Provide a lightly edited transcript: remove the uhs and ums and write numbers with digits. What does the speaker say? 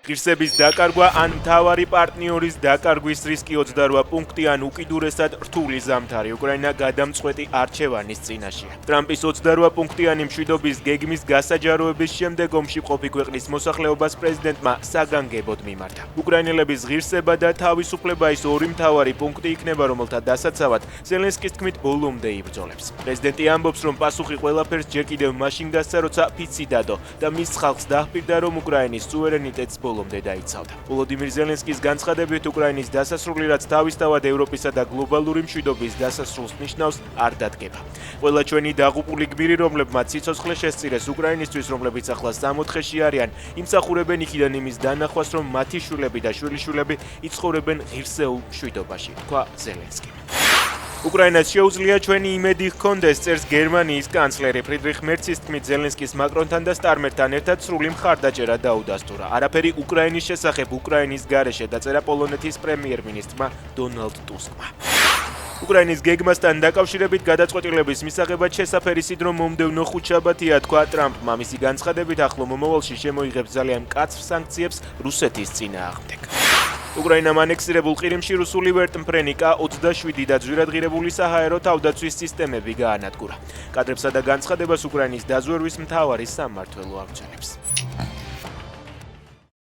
ღირსების დაკარგვა ან მთავარი პარტნიორის დაკარგვის რისკი 28 პუნქტი ან უკიდურესად რთული ზამთარი უკრაინა გადამწყვეტი არჩევანის წინაშეა. ტრამპის 28 პუნქტიანი მშვიდობის გეგმის გასაჯაროების შემდეგ ომში მყოფი ქვეყნის მოსახლეობას პრეზიდენტმა საგანგებოდ მიმართა. უკრაინელების ღირსება და თავისუფლება ის ორი მთავარი პუნქტი იქნება, რომელთა დასაცავად ზელენსკის თქმით ბოლომდე იბრძოლებს. პრეზიდენტი ამბობს, რომ პასუხი ყველაფერს ჯერ კიდევ მაშინ გასცა, როცა ფიცი დადო და მის ხალხს დაჰპირდა, რომ უკრაინის სუვერენიტეტს ბოლომდე დაიცავდა. ვოლოდიმირ ზელენსკის განცხადებით უკრაინის დასასრული, რაც თავისთავად ევროპისა და გლობალური მშვიდობის დასასრულს ნიშნავს, არ დადგება. ყველა ჩვენი დაღუპული გმირი, რომლებმაც სიცოცხლე შესწირეს უკრაინისთვის, რომლებიც ახლა 60-ში არიან, იმსახურებენ იქიდან იმის დანახვას, რომ მათი შვილები და შვილიშვილები იცხოვრებენ ღირსეულ მშვიდობაში, თქვა ზელენსკიმ. უკრაინას შეუძლია ჩვენი იმედი ჰქონდეს, წერს გერმანიის კანცლერი ფრიდრიხ მერცის თქმით, ზელენსკის მაკრონთან და სტარმერთან ერთად სრული მხარდაჭერა დაუდასტურა. არაფერი უკრაინის შესახებ უკრაინის გარეშე დაწერა პოლონეთის პრემიერ-მინისტრმა დონალდ ტუსკმა. უკრაინის გეგმასთან დაკავშირებით გადაწყვეტილების მისაღებად შესაფერისით, რომ მომდევნო ხუთშაბათია, თქვა ტრამპმა. მისი განცხადებით, ახლო მომავალში შემოიღებს ძალიან მკაცრ სანქციებს რუსეთის წინააღმდეგ. უკრაინამ ანექსირებულ ყირიმში რუსული ვერტმფრენი K-27 და ძვირადღირებული საჰაერო თავდაცვის სისტემები გაანადგურა. კადრებსა და განცხადებას უკრაინის დაზვერვის მთავარი სამმართველო აღწერს.